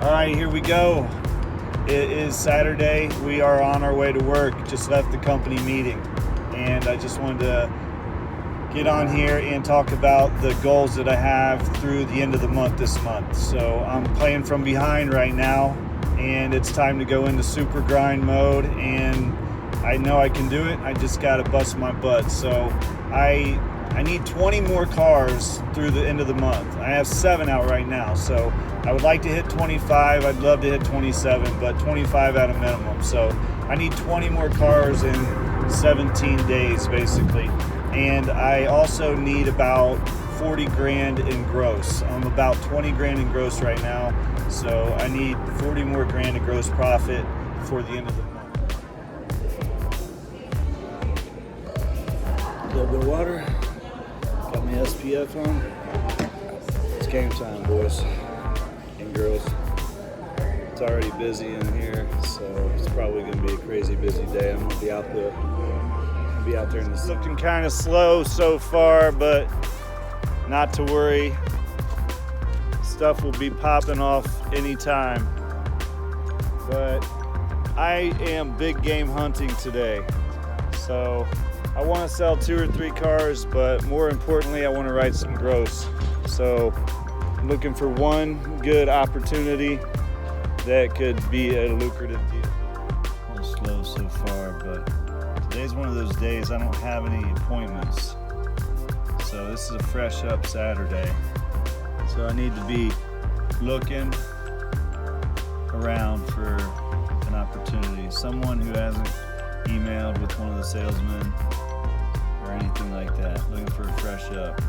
All right, here we go. It is Saturday. We are on our way to work. Just left the company meeting, and I just wanted to get on here and talk about the goals that I have through the end of the month this month. So I'm playing from behind right now, and it's time to go into super grind mode, and I know I can do it. I just got to bust my butt. So I need 20 more cars through the end of the month. I have 7 out right now, so I would like to hit 25. I'd love to hit 27, but 25 at a minimum. So I need 20 more cars in 17 days, basically. And I also need about 40 grand in gross. I'm about 20 grand in gross right now, so I need 40 more grand in gross profit before the end of the month. A little bit of water. Got my SPF on. It's game time, boys and girls. It's already busy in here, so it's probably going to be a crazy busy day. I'm going to be out there in the sun. Looking kind of slow so far, but not to worry. Stuff will be popping off anytime. But I am big game hunting today, so I want to sell 2 or 3 cars, but more importantly, I want to write some gross. So I'm looking for one good opportunity that could be a lucrative deal. A little slow so far, but today's one of those days I don't have any appointments. So this is a fresh up Saturday. So I need to be looking around for an opportunity. Someone who hasn't emailed with one of the salesmen or anything like that, looking for a fresh up,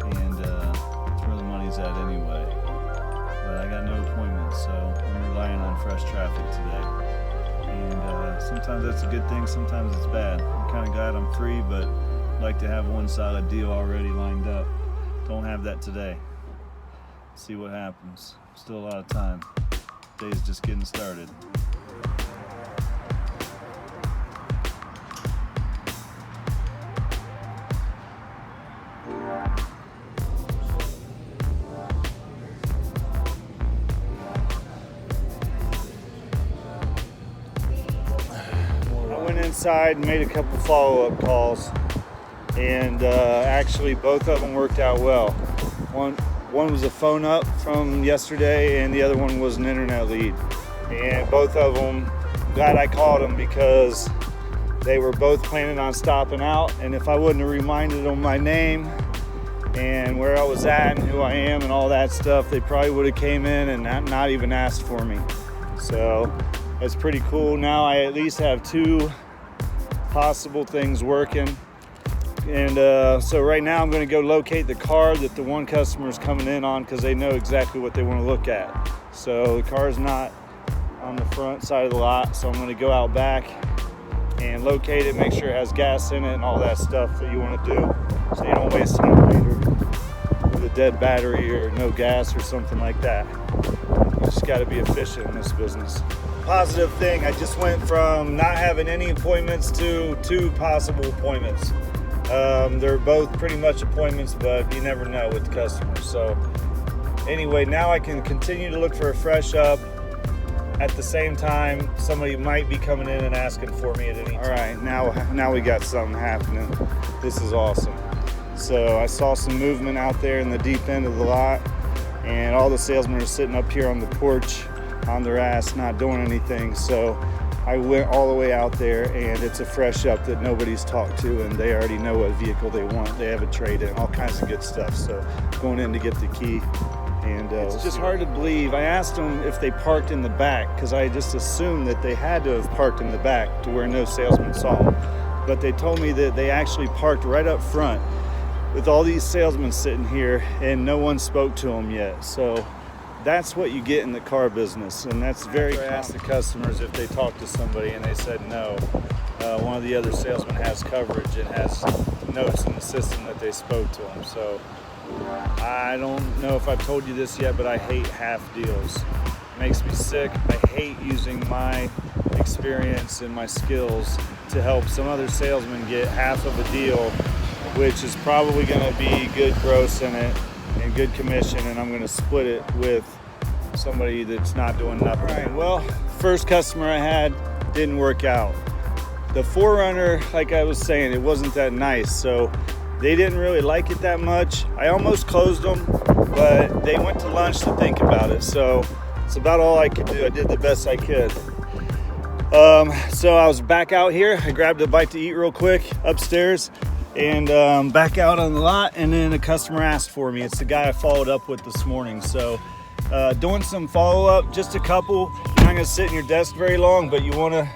and that's where the money's at anyway. But I got no appointments, so I'm relying on fresh traffic today. And sometimes that's a good thing, sometimes it's bad. I'm kind of glad I'm free, but I'd like to have one solid deal already lined up. Don't have that today. See what happens. Still a lot of time. Day's just getting started. Inside and made a couple follow-up calls, and actually both of them worked out well. One was a phone up from yesterday, and the other one was an internet lead. And both of them, glad I called them, because they were both planning on stopping out, and if I wouldn't have reminded them my name and where I was at and who I am and all that stuff, they probably would have came in and not even asked for me. So that's pretty cool. Now I at least have 2 possible things working, and so right now I'm going to go locate the car that the one customer is coming in on, because they know exactly what they want to look at. So the car is not on the front side of the lot, so I'm going to go out back and locate it, make sure it has gas in it and all that stuff that you want to do, so you don't waste time later with a dead battery or no gas or something like that. You just got to be efficient in this business. Positive thing, I just went from not having any appointments to 2 possible appointments. They're both pretty much appointments, but you never know with the customers. So anyway, now I can continue to look for a fresh up. At the same time, somebody might be coming in and asking for me at any time. All right, now we got something happening. This is awesome. So I saw some movement out there in the deep end of the lot, and all the salesmen are sitting up here on the porch on their ass, not doing anything. So I went all the way out there, and it's a fresh up that nobody's talked to, and they already know what vehicle they want. They have a trade in, all kinds of good stuff. So going in to get the key, and it's just hard to believe. I asked them if they parked in the back, because I just assumed that they had to have parked in the back to where no salesman saw them. But they told me that they actually parked right up front with all these salesmen sitting here, and no one spoke to them yet. So that's what you get in the car business, and that's very common. I asked the customers if they talked to somebody, and they said no. One of the other salesmen has coverage and has notes in the system that they spoke to him. So I don't know if I've told you this yet, but I hate half deals. It makes me sick. I hate using my experience and my skills to help some other salesman get half of a deal, which is probably going to be good gross in it and good commission, and I'm going to split it with somebody that's not doing nothing. All right, well, first customer I had didn't work out. The 4Runner, like I was saying, it wasn't that nice, so they didn't really like it that much. I almost closed them, but they went to lunch to think about it, so it's about all I could do. I did the best I could. So I was back out here. I grabbed a bite to eat real quick upstairs and back out on the lot, and then a customer asked for me. It's the guy I followed up with this morning. So doing some follow-up, just a couple. You're not gonna sit in your desk very long, but you wanna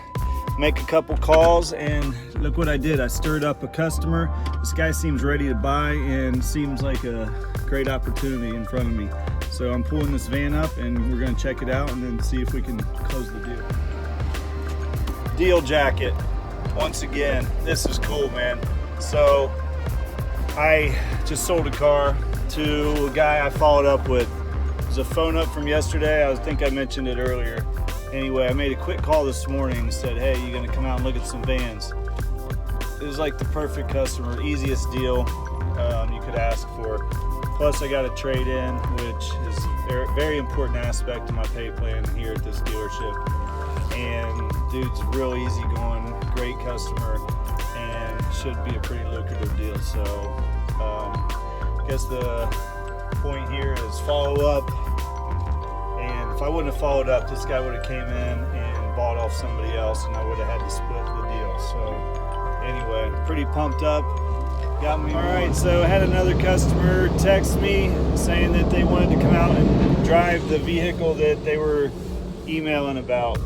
make a couple calls, and look what I did. I stirred up a customer. This guy seems ready to buy and seems like a great opportunity in front of me. So I'm pulling this van up and we're gonna check it out and then see if we can close the deal. Deal jacket. Once again, this is cool, man. So I just sold a car to a guy I followed up with. It was a phone up from yesterday. I think I mentioned it earlier. Anyway, I made a quick call this morning and said, hey, you gonna come out and look at some vans? It was like the perfect customer, easiest deal you could ask for. Plus I got a trade-in, which is a very important aspect of my pay plan here at this dealership. And dude's real easygoing, great customer, and should be a pretty lucrative deal. So I guess the point here is follow up. And if I wouldn't have followed up, this guy would have came in and bought off somebody else, and I would have had to split the deal. So anyway, pretty pumped up. Got me. All right, so I had another customer text me saying that they wanted to come out and drive the vehicle that they were emailing about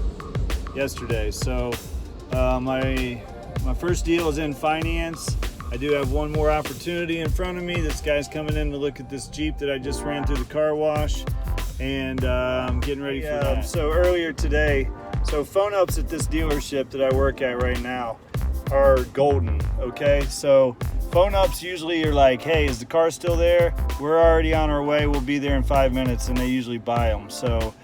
yesterday. So my first deal is in finance. I do have one more opportunity in front of me. This guy's coming in to look at this Jeep that I just ran through the car wash, and I'm getting ready for that. So earlier today, so phone ups at this dealership that I work at right now are golden, okay? So phone ups usually are like, hey, is the car still there? We're already on our way, we'll be there in 5 minutes, and they usually buy them. So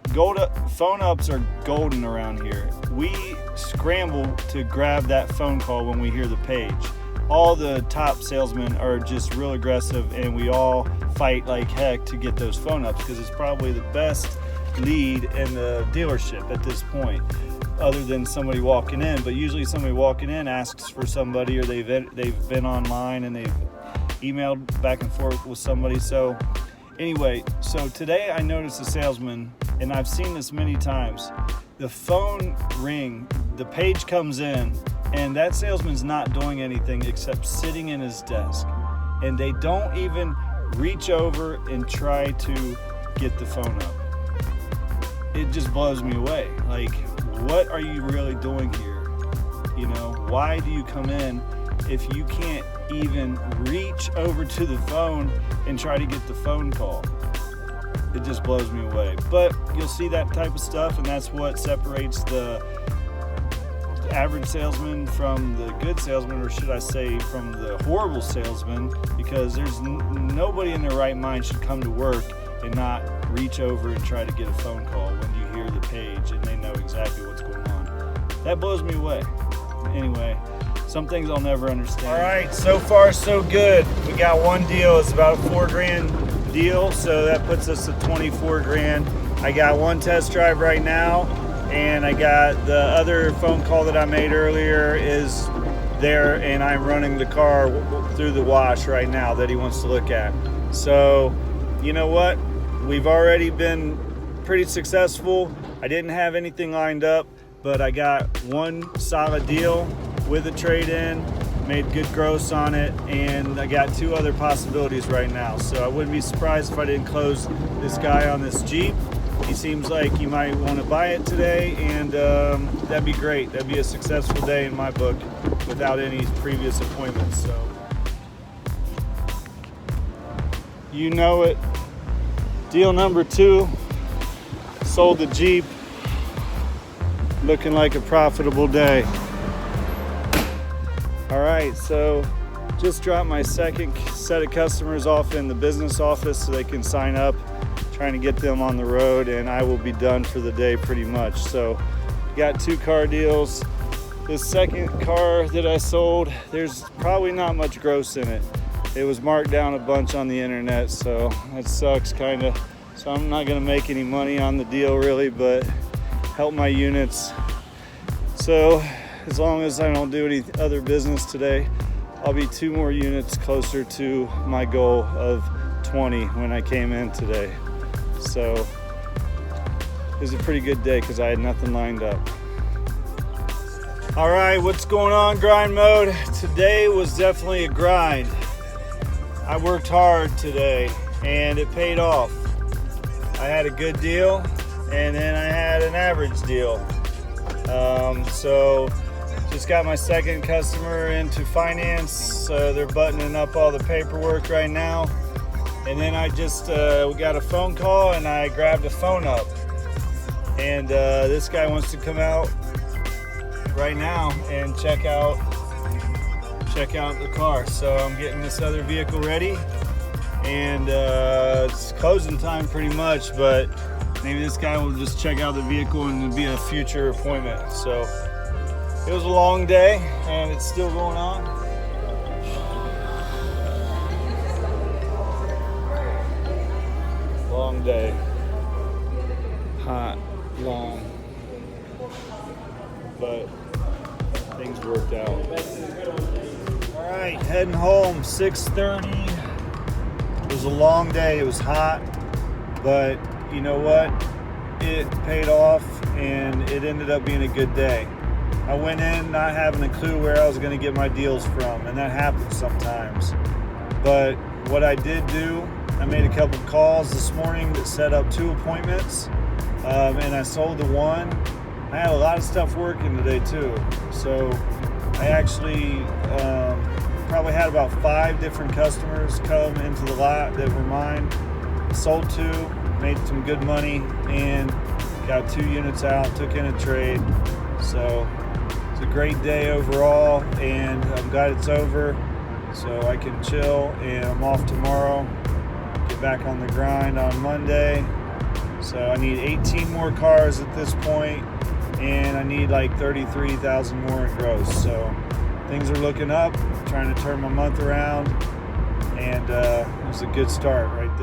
phone ups are golden around here. We scramble to grab that phone call when we hear the page. All the top salesmen are just real aggressive, and we all fight like heck to get those phone ups because it's probably the best lead in the dealership at this point, other than somebody walking in. But usually somebody walking in asks for somebody, or they've been online and they've emailed back and forth with somebody. So anyway, so today I noticed a salesman, and I've seen this many times. The phone ring, the page comes in, and that salesman's not doing anything except sitting in his desk, and they don't even reach over and try to get the phone up. It just blows me away. Like, what are you really doing here? You know, why do you come in if you can't even reach over to the phone and try to get the phone call? It just blows me away. But you'll see that type of stuff, and that's what separates the average salesman from the good salesman, or should I say from the horrible salesman, because there's nobody in their right mind should come to work and not reach over and try to get a phone call when you hear the page and they know exactly what's going on. That blows me away. Anyway, some things I'll never understand. All right, so far so good. We got one deal. It's about a $4,000 deal, so that puts us at 24 grand. I got one test drive right now, and I got the other phone call that I made earlier is there, and I'm running the car through the wash right now that he wants to look at. So, you know what? We've already been pretty successful. I didn't have anything lined up, but I got one solid deal with a trade-in, made good gross on it, and I got two other possibilities right now. So I wouldn't be surprised if I didn't close this guy on this Jeep. He seems like he might want to buy it today, and that'd be great. That'd be a successful day in my book without any previous appointments. So, you know it. Deal number 2, sold the Jeep. Looking like a profitable day. All right, so just dropped my second set of customers off in the business office so they can sign up. Trying to get them on the road, and I will be done for the day pretty much. So got 2 car deals. The second car that I sold, there's probably not much gross in it. It was marked down a bunch on the internet, so that sucks kind of. So I'm not gonna make any money on the deal really, but help my units. So as long as I don't do any other business today, I'll be 2 more units closer to my goal of 20 when I came in today. So it was a pretty good day because I had nothing lined up. All right, what's going on, grind mode? Today was definitely a grind. I worked hard today and it paid off. I had a good deal and then I had an average deal. So just got my second customer into finance. They're buttoning up all the paperwork right now. And then I just, we got a phone call and I grabbed a phone up. And this guy wants to come out right now and check out the car. So I'm getting this other vehicle ready, and it's closing time pretty much, but maybe this guy will just check out the vehicle and it'll be a future appointment. So it was a long day and it's still going on. Long day, hot, long, but things worked out. All right, heading home, 6:30. It was a long day, it was hot, but you know what? It paid off and it ended up being a good day. I went in not having a clue where I was gonna get my deals from, and that happens sometimes. But what I did do, I made a couple of calls this morning that set up 2 appointments, and I sold the one. I had a lot of stuff working today too, so I actually probably had about 5 different customers come into the lot that were mine. Sold 2, made some good money, and got 2 units out, took in a trade. So it's a great day overall, and I'm glad it's over so I can chill, and I'm off tomorrow. Get back on the grind on Monday. So I need 18 more cars at this point, and I need like 33,000 more in gross. So things are looking up, trying to turn my month around, and it was a good start right there.